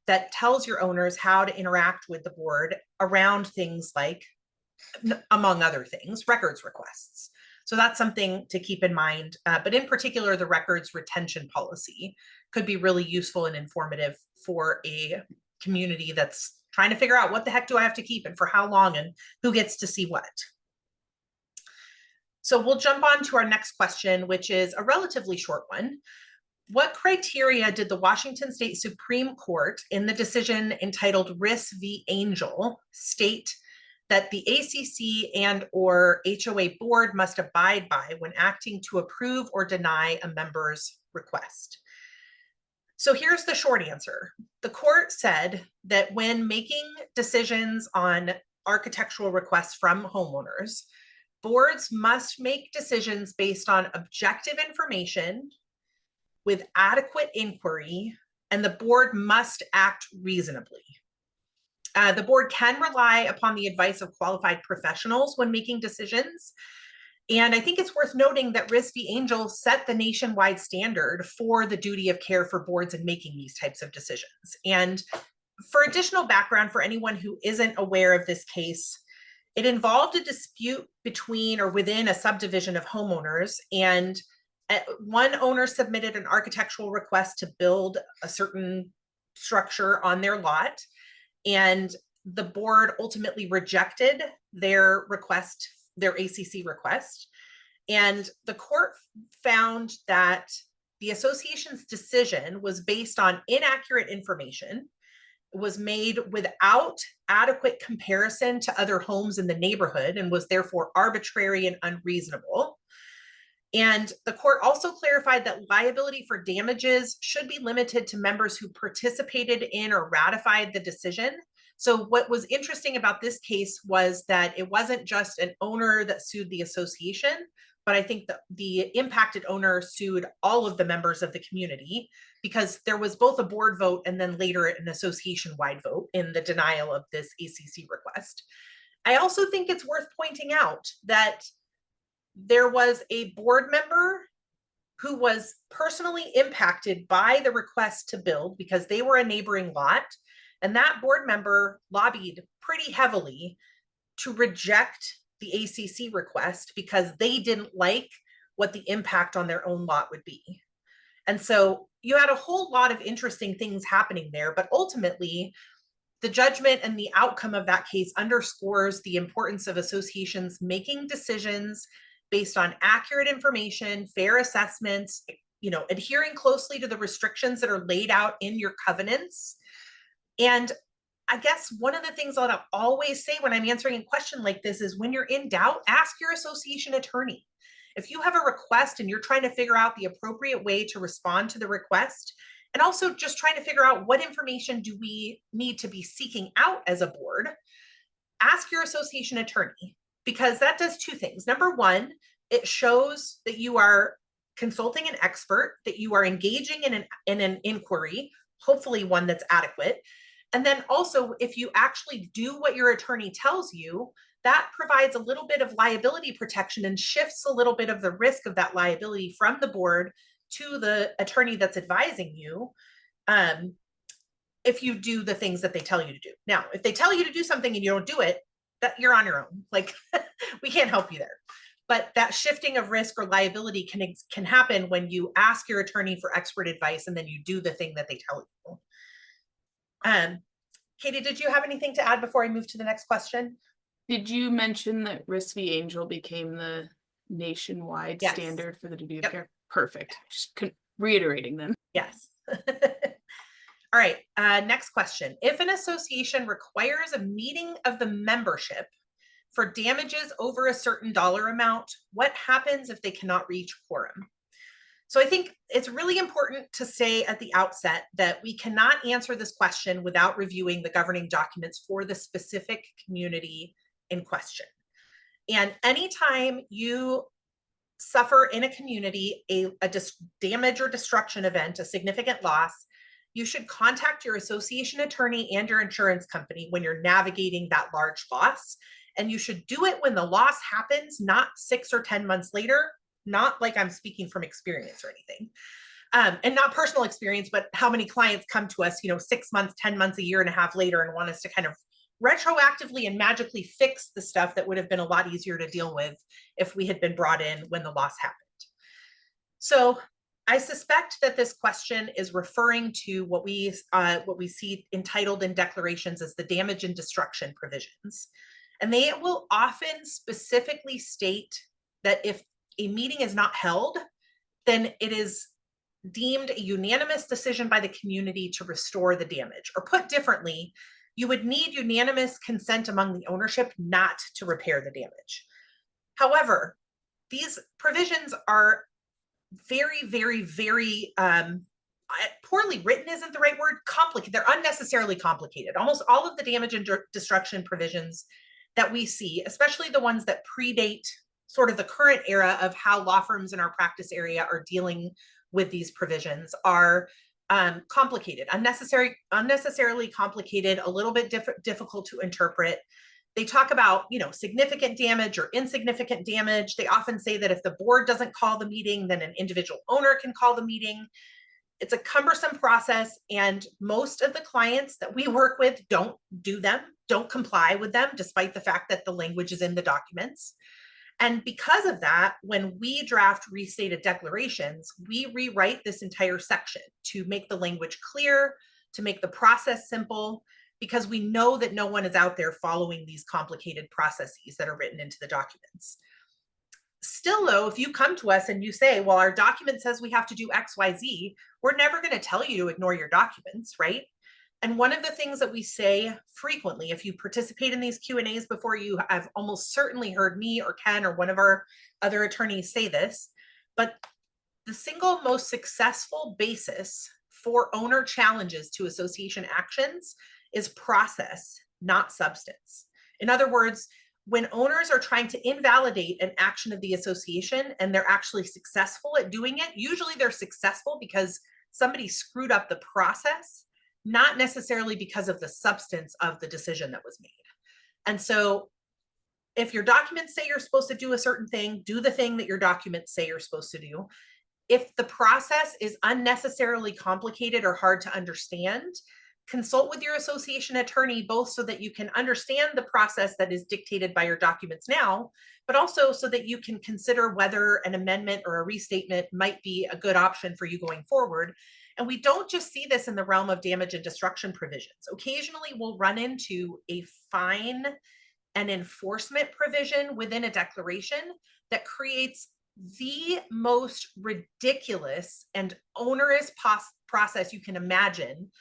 that tells your owners how to interact with the board around things like, among other things, records requests. So that's something to keep in mind. But in particular, the records retention policy could be really useful and informative for a community that's trying to figure out what the heck do I have to keep and for how long and who gets to see what. So we'll jump on to our next question, which is a relatively short one. What criteria did the Washington State Supreme Court in the decision entitled Riss v. Angel state that the ACC and or HOA board must abide by when acting to approve or deny a member's request? So here's the short answer. The court said that when making decisions on architectural requests from homeowners, boards must make decisions based on objective information with adequate inquiry, and the board must act reasonably. The board can rely upon the advice of qualified professionals when making decisions. And I think it's worth noting that Riss v. Angel set the nationwide standard for the duty of care for boards in making these types of decisions. And for additional background for anyone who isn't aware of this case, it involved a dispute between or within a subdivision of homeowners, and one owner submitted an architectural request to build a certain structure on their lot, and the board ultimately rejected their request, their ACC request. And the court found that the association's decision was based on inaccurate information, was made without adequate comparison to other homes in the neighborhood, and was therefore arbitrary and unreasonable. And the court also clarified that liability for damages should be limited to members who participated in or ratified the decision. So what was interesting about this case was that it wasn't just an owner that sued the association, but I think that the impacted owner sued all of the members of the community, because there was both a board vote and then later an association-wide vote in the denial of this ACC request. I also think it's worth pointing out that there was a board member who was personally impacted by the request to build because they were a neighboring lot. And that board member lobbied pretty heavily to reject the ACC request because they didn't like what the impact on their own lot would be. And so you had a whole lot of interesting things happening there, but ultimately the judgment and the outcome of that case underscores the importance of associations making decisions based on accurate information, fair assessments, adhering closely to the restrictions that are laid out in your covenants. And I guess one of the things I'll always say when I'm answering a question like this is, when you're in doubt, ask your association attorney. If you have a request and you're trying to figure out the appropriate way to respond to the request, and also just trying to figure out what information do we need to be seeking out as a board, ask your association attorney, because that does two things. Number one, it shows that you are consulting an expert, that you are engaging in an inquiry, hopefully one that's adequate. And then also, if you actually do what your attorney tells you, that provides a little bit of liability protection and shifts a little bit of the risk of that liability from the board to the attorney that's advising you, if you do the things that they tell you to do. Now, if they tell you to do something and you don't do it, that you're on your own. Like, we can't help you there. But that shifting of risk or liability can happen when you ask your attorney for expert advice and then you do the thing that they tell you. Katie, did you have anything to add before I move to the next question? Did you mention that Risk v. Angel became the nationwide Yes. standard for the duty of Yep. care? Perfect. Just reiterating them. Yes. All right, next question. If an association requires a meeting of the membership for damages over a certain dollar amount, what happens if they cannot reach quorum? So I think it's really important to say at the outset that we cannot answer this question without reviewing the governing documents for the specific community in question. And anytime you suffer in a community a damage or destruction event, a significant loss, you should contact your association attorney and your insurance company when you're navigating that large loss. And you should do it when the loss happens, not 6 or 10 months later, not like I'm speaking from experience or anything. And not personal experience, but how many clients come to us, 6 months, 10 months, a year and a half later and want us to kind of retroactively and magically fix the stuff that would have been a lot easier to deal with if we had been brought in when the loss happened. So I suspect that this question is referring to what we see entitled in declarations as the damage and destruction provisions. And they will often specifically state that if a meeting is not held, then it is deemed a unanimous decision by the community to restore the damage. Or put differently, you would need unanimous consent among the ownership not to repair the damage. However, these provisions are very, very, very poorly written isn't the right word, complicated. They're unnecessarily complicated. Almost all of the damage and destruction provisions that we see, especially the ones that predate sort of the current era of how law firms in our practice area are dealing with these provisions, are complicated, unnecessarily complicated, a little bit difficult to interpret. They talk about, significant damage or insignificant damage. They often say that if the board doesn't call the meeting, then an individual owner can call the meeting. It's a cumbersome process, and most of the clients that we work with don't comply with them, despite the fact that the language is in the documents. And because of that, when we draft restated declarations, we rewrite this entire section to make the language clear, to make the process simple, because we know that no one is out there following these complicated processes that are written into the documents. Still, though, if you come to us and you say, well, our document says we have to do X, Y, Z, we're never going to tell you to ignore your documents, right? And one of the things that we say frequently, if you participate in these Q&As before, you have almost certainly heard me or Ken or one of our other attorneys say this, but the single most successful basis for owner challenges to association actions is process, not substance. In other words, when owners are trying to invalidate an action of the association and they're actually successful at doing it, usually they're successful because somebody screwed up the process, not necessarily because of the substance of the decision that was made. And so if your documents say you're supposed to do a certain thing, do the thing that your documents say you're supposed to do. If the process is unnecessarily complicated or hard to understand, consult with your association attorney, both so that you can understand the process that is dictated by your documents now, but also so that you can consider whether an amendment or a restatement might be a good option for you going forward. And we don't just see this in the realm of damage and destruction provisions. Occasionally, we'll run into a fine and enforcement provision within a declaration that creates the most ridiculous and onerous process you can imagine,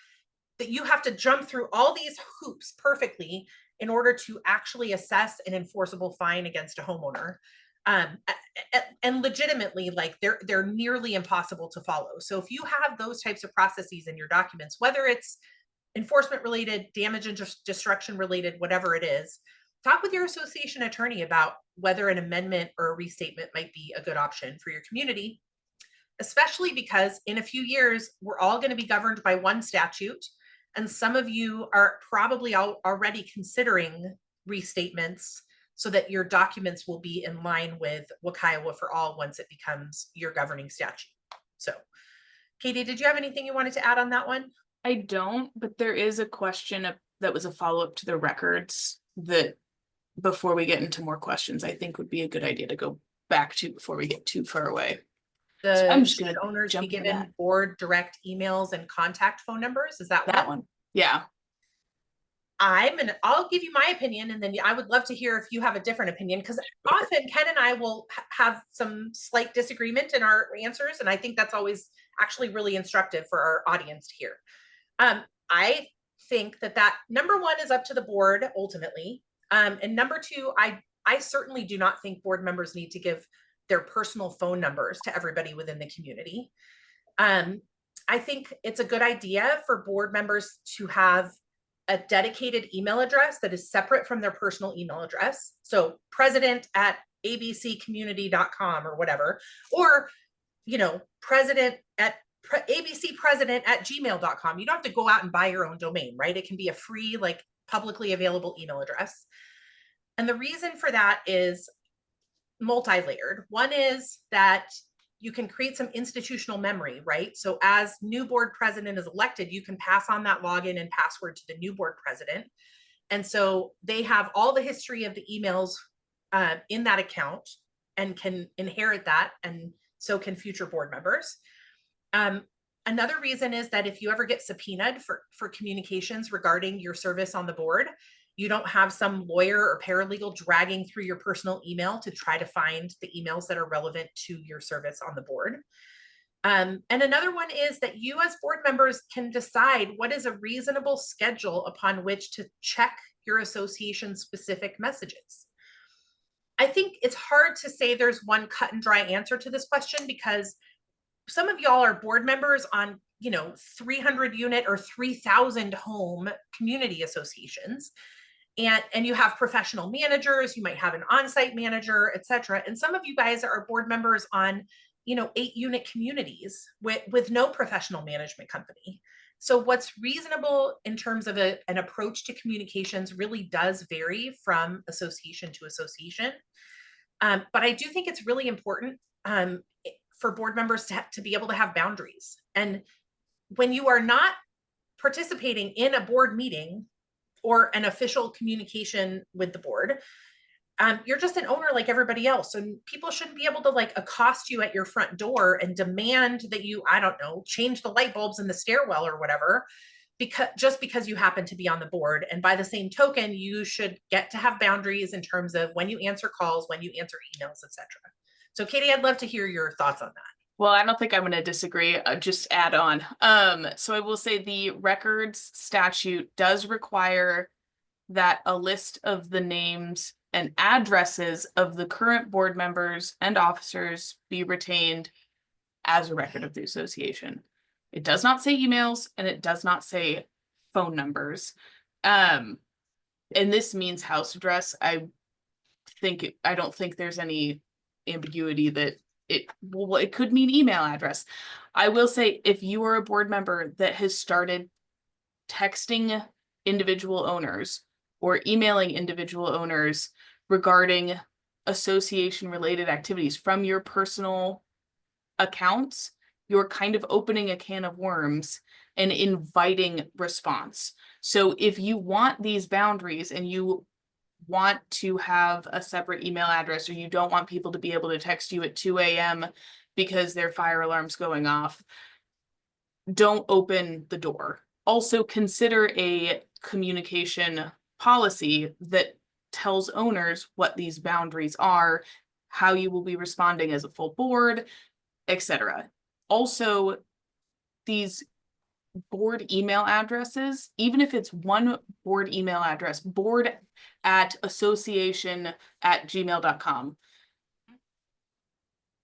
that you have to jump through all these hoops perfectly in order to actually assess an enforceable fine against a homeowner. And legitimately, like they're nearly impossible to follow. So if you have those types of processes in your documents, whether it's enforcement related, damage and destruction related, whatever it is, talk with your association attorney about whether an amendment or a restatement might be a good option for your community, especially because in a few years, we're all going to be governed by one statute. And some of you are probably already considering restatements so that your documents will be in line with Kiowa for All once it becomes your governing statute. So, Katie, did you have anything you wanted to add on that one? I don't, but there is a question that was a follow-up to the records that before we get into more questions, I think would be a good idea to go back to before we get too far away. So I'm just gonna owners be jump into given that. board direct emails and contact phone numbers? Is that one? Yeah. I'll give you my opinion, and then I would love to hear if you have a different opinion, because often Ken and I will have some slight disagreement in our answers, and I think that's always actually really instructive for our audience to hear. I think that number one is up to the board ultimately, and number two, I certainly do not think board members need to give their personal phone numbers to everybody within the community. I think it's a good idea for board members to have a dedicated email address that is separate from their personal email address. So president@abccommunity.com or whatever, or, abcpresident@gmail.com. You don't have to go out and buy your own domain, right? It can be a free, like publicly available email address. And the reason for that is multi-layered. One is that you can create some institutional memory, right? So as new board president is elected, you can pass on that login and password to the new board president. And so they have all the history of the emails in that account and can inherit that, and so can future board members. Another reason is that if you ever get subpoenaed for communications regarding your service on the board, you don't have some lawyer or paralegal dragging through your personal email to try to find the emails that are relevant to your service on the board. And another one is that you as board members can decide what is a reasonable schedule upon which to check your association specific messages. I think it's hard to say there's one cut and dry answer to this question, because some of y'all are board members on 300 unit or 3,000 home community associations. And you have professional managers, you might have an on-site manager, et cetera. And some of you guys are board members on, 8-unit communities with no professional management company. So what's reasonable in terms of an approach to communications really does vary from association to association. But I do think it's really important for board members to be able to have boundaries. And when you are not participating in a board meeting or an official communication with the board, you're just an owner like everybody else. So people shouldn't be able to like accost you at your front door and demand that you, I don't know, change the light bulbs in the stairwell or whatever, because you happen to be on the board. And by the same token, you should get to have boundaries in terms of when you answer calls, when you answer emails, etc. So Katie, I'd love to hear your thoughts on that. Well, I don't think I'm going to disagree. Just add on. So I will say the records statute does require that a list of the names and addresses of the current board members and officers be retained as a record of the association. It does not say emails, and it does not say phone numbers. And this means house address. I don't think there's any ambiguity that it could mean email address. I will say, if you are a board member that has started texting individual owners or emailing individual owners regarding association related activities from your personal accounts, you're kind of opening a can of worms and inviting response. So if you want these boundaries and you want to have a separate email address, or you don't want people to be able to text you at 2 a.m. because their fire alarm's going off, don't open the door. Also consider a communication policy that tells owners what these boundaries are, how you will be responding as a full board, etc. Also, these board email addresses, even if it's one board email address, board@association@gmail.com,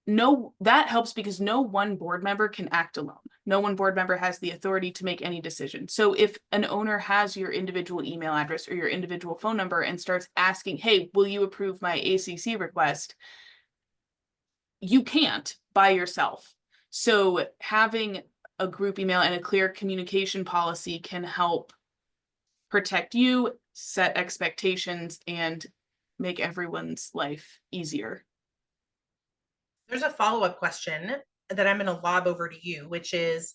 no, that helps because no one board member can act alone. No one board member has the authority to make any decision. So if an owner has your individual email address or your individual phone number and starts asking, hey, will you approve my ACC request? You can't by yourself. So having a group email and a clear communication policy can help protect you, set expectations, and make everyone's life easier. There's a follow-up question that I'm going to lob over to you, which is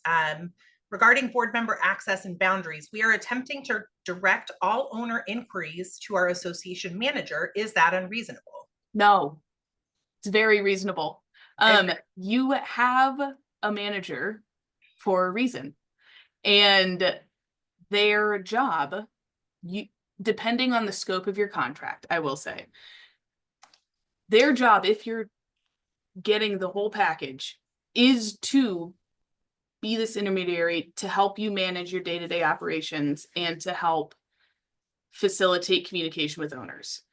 regarding board member access and boundaries. We are attempting to direct all owner inquiries to our association manager. Is that unreasonable? No, it's very reasonable. You have a manager for a reason, and their job, depending on the scope of your contract, I will say, their job, if you're getting the whole package, is to be this intermediary to help you manage your day-to-day operations and to help facilitate communication with owners.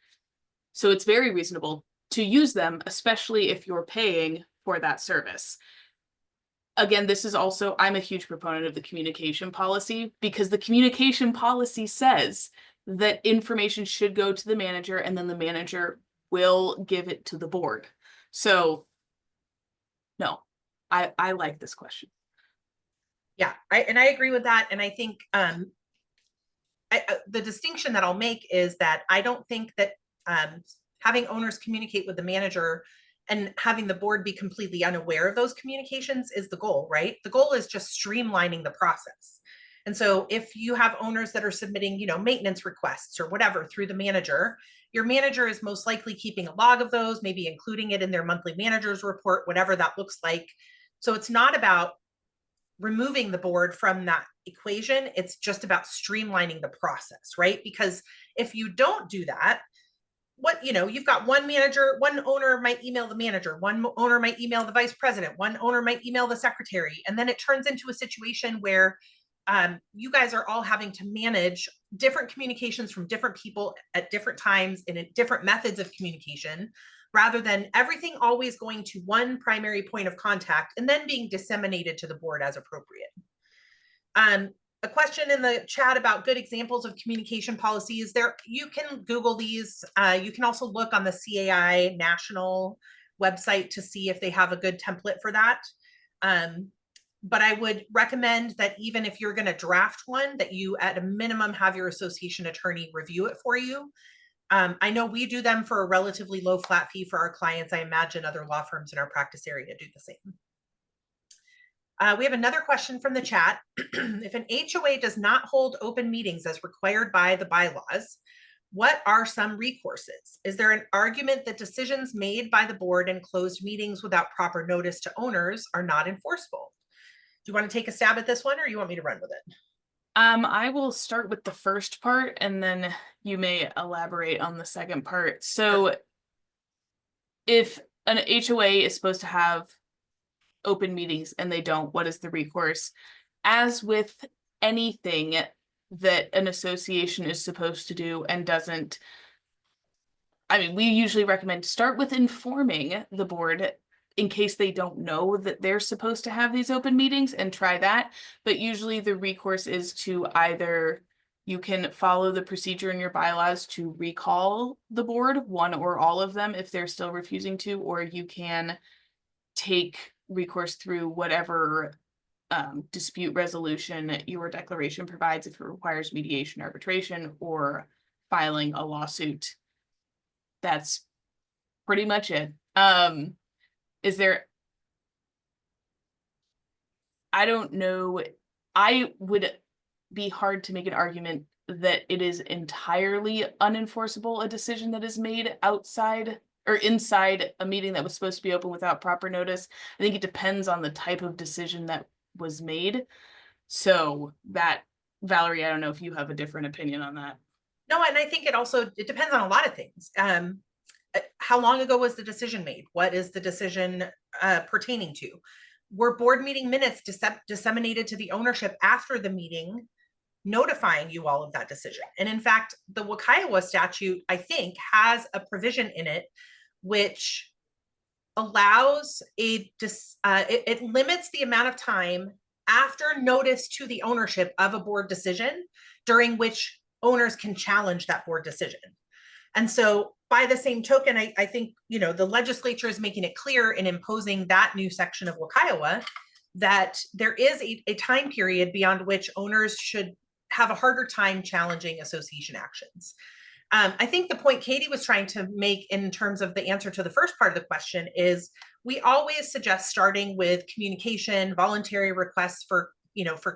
So it's very reasonable to use them, especially if you're paying for that service. Again, this is also, I'm a huge proponent of the communication policy because the communication policy says that information should go to the manager and then the manager will give it to the board. So no, I like this question. Yeah, I agree with that. And I think the distinction that I'll make is that I don't think that having owners communicate with the manager and having the board be completely unaware of those communications is the goal, right? The goal is just streamlining the process. And so if you have owners that are submitting, maintenance requests or whatever through the manager, your manager is most likely keeping a log of those, maybe including it in their monthly manager's report, whatever that looks like. So it's not about removing the board from that equation. It's just about streamlining the process, right? Because if you don't do that, you've got one manager, one owner might email the manager, one owner might email the vice president, one owner might email the secretary. And then it turns into a situation where you guys are all having to manage different communications from different people at different times and at different methods of communication, rather than everything always going to one primary point of contact and then being disseminated to the board as appropriate. A question in the chat about good examples of communication policies. You can Google these. You can also look on the CAI national website to see if they have a good template for that. But I would recommend that even if you're going to draft one, that you at a minimum have your association attorney review it for you. I know we do them for a relatively low flat fee for our clients. I imagine other law firms in our practice area do the same. We have another question from the chat. If an HOA does not hold open meetings as required by the bylaws, what are some recourses? Is there an argument that decisions made by the board in closed meetings without proper notice to owners are not enforceable? Do you want to take a stab at this one, or you want me to run with it? I will start with the first part and then you may elaborate on the second part. So if an HOA is supposed to have open meetings and they don't, what is the recourse? As with anything that an association is supposed to do and doesn't, we usually recommend start with informing the board in case they don't know that they're supposed to have these open meetings, and try that. But usually the recourse is to either you can follow the procedure in your bylaws to recall the board, one or all of them if they're still refusing to, or you can take recourse through whatever dispute resolution your declaration provides if it requires mediation, arbitration, or filing a lawsuit. That's pretty much it. Is there, I don't know, I would be hard to make an argument that it is entirely unenforceable, a decision that is made outside or inside a meeting that was supposed to be open without proper notice. I think it depends on the type of decision that was made. So that, Valerie, I don't know if you have a different opinion on that. No, and I think it depends on a lot of things. How long ago was the decision made? What is the decision pertaining to? Were board meeting minutes disseminated to the ownership after the meeting, notifying you all of that decision? And in fact, the Wakiowa statute, I think, has a provision in it which allows it limits the amount of time after notice to the ownership of a board decision during which owners can challenge that board decision. And so by the same token, I think, the legislature is making it clear in imposing that new section of Kiowa that there is a time period beyond which owners should have a harder time challenging association actions. I think the point Katie was trying to make in terms of the answer to the first part of the question is we always suggest starting with communication, voluntary requests for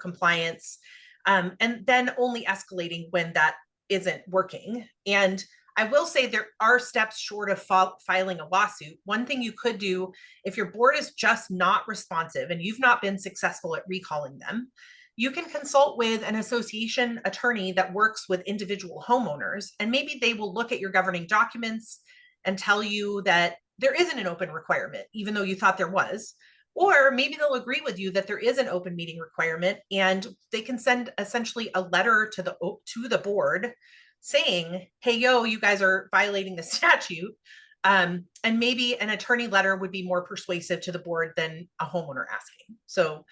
compliance, and then only escalating when that isn't working. And I will say there are steps short of filing a lawsuit. One thing you could do if your board is just not responsive and you've not been successful at recalling them, you can consult with an association attorney that works with individual homeowners, and maybe they will look at your governing documents and tell you that there isn't an open requirement, even though you thought there was. Or maybe they'll agree with you that there is an open meeting requirement, and they can send essentially a letter to the board saying, hey, you guys are violating the statute. And maybe an attorney letter would be more persuasive to the board than a homeowner asking. So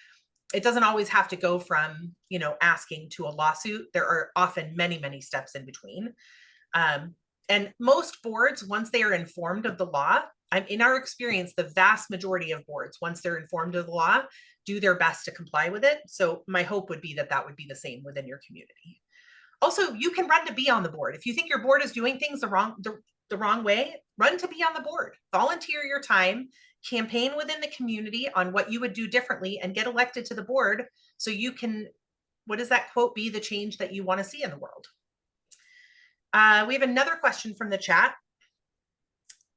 it doesn't always have to go from, asking to a lawsuit. There are often many, many steps in between. And most boards, once they are informed of the law, in our experience, the vast majority of boards, once they're informed of the law, do their best to comply with it. So my hope would be that would be the same within your community. Also, you can run to be on the board. If you think your board is doing things the wrong way, run to be on the board. Volunteer your time, campaign within the community on what you would do differently, and get elected to the board so you can, what does that quote, be the change that you want to see in the world. We have another question from the chat.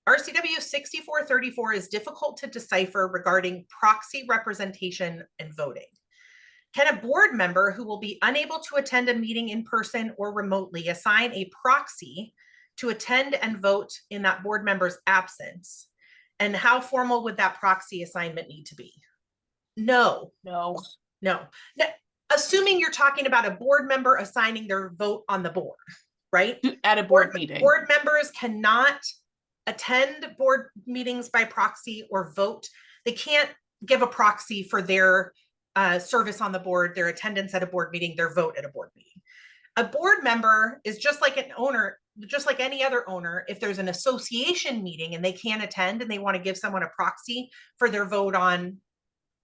RCW 6434 is difficult to decipher regarding proxy representation and voting. Can a board member who will be unable to attend a meeting in person or remotely assign a proxy to attend and vote in that board member's absence? And how formal would that proxy assignment need to be? No. Assuming you're talking about a board member assigning their vote on the board, right? At a board meeting. Board members cannot attend board meetings by proxy or vote. They can't give a proxy for their service on the board, their attendance at a board meeting, their vote at a board meeting. A board member is just like an owner, just like any other owner. If there's an association meeting and they can't attend and they want to give someone a proxy for their vote on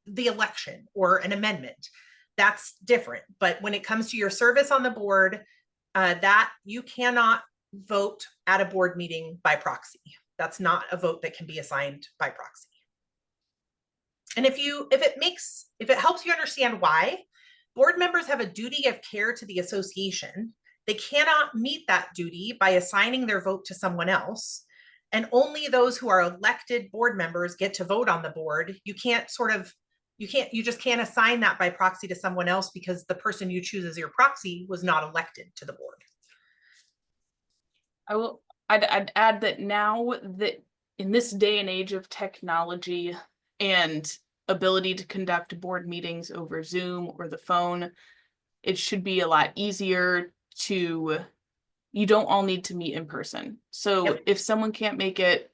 the election or an amendment, that's different. But when it comes to your service on the board, that you cannot vote at a board meeting by proxy. That's not a vote that can be assigned by proxy. And if it helps you understand why, board members have a duty of care to the association. They cannot meet that duty by assigning their vote to someone else. And only those who are elected board members get to vote on the board. You just can't assign that by proxy to someone else because the person you choose as your proxy was not elected to the board. I'd add that now that in this day and age of technology and ability to conduct board meetings over Zoom or the phone, it should be a lot easier to, you don't all need to meet in person. So Yep. If someone can't make it,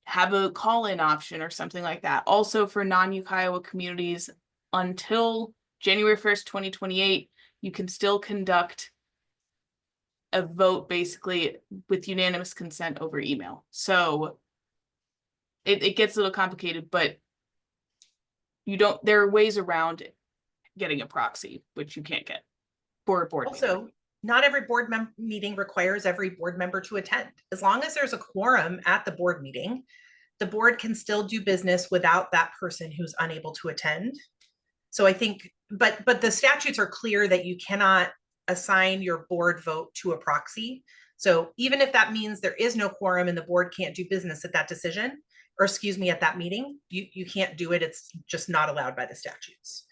have a call-in option or something like that. Also for non-Ukiah communities, until January 1st, 2028, you can still conduct a vote basically with unanimous consent over email. So it gets a little complicated, but there are ways around getting a proxy, which you can't get for a board meeting. Also, not every board meeting requires every board member to attend. As long as there's a quorum at the board meeting, the board can still do business without that person who's unable to attend. So I think, but the statutes are clear that you cannot assign your board vote to a proxy. So even if that means there is no quorum and the board can't do business at that decision, or excuse me, at that meeting, you can't do it. It's just not allowed by the statutes.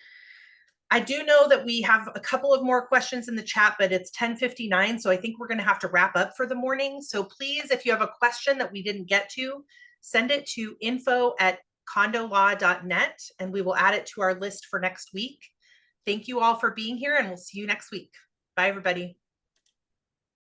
I do know that we have a couple of more questions in the chat, but it's 10:59. So I think we're going to have to wrap up for the morning. So please, if you have a question that we didn't get to, send it to info@condolaw.net and we will add it to our list for next week. Thank you all for being here and we'll see you next week. Bye, everybody.